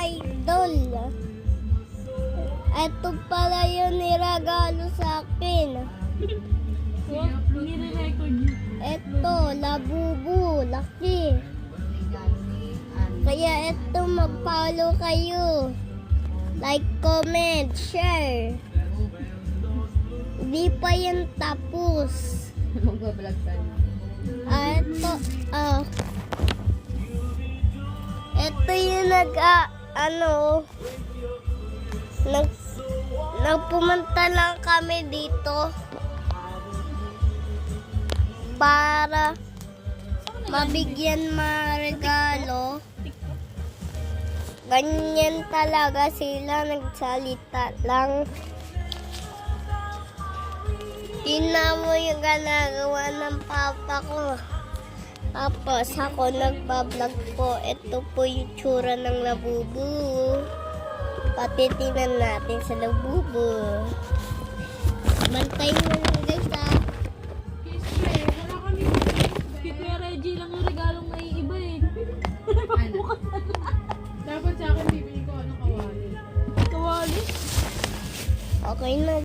idol. Ito pala yung niragalo sa akin. Nire-record niyo. Ito, labubu, laki. Kaya ito, mag-follow kayo. Like, comment, share. Hindi pa yan tapos. Mag-vlog tayo. Ito yung nagpumunta lang kami dito para mabigyan regalo. Ganyan talaga sila, nagsalita lang. Tingnan mo yung ginagawa ng papa ko. Tapos ako nagbablog po. Ito po yung tsura ng labubu. Pati tingnan natin sa labubu. Bantay mo lang guys ha. Kispe, wala kami. Si Kuya Reggie lang yung regalong may iba eh. Dapat sa akin bibili ko kawali. Kawali. Okay na.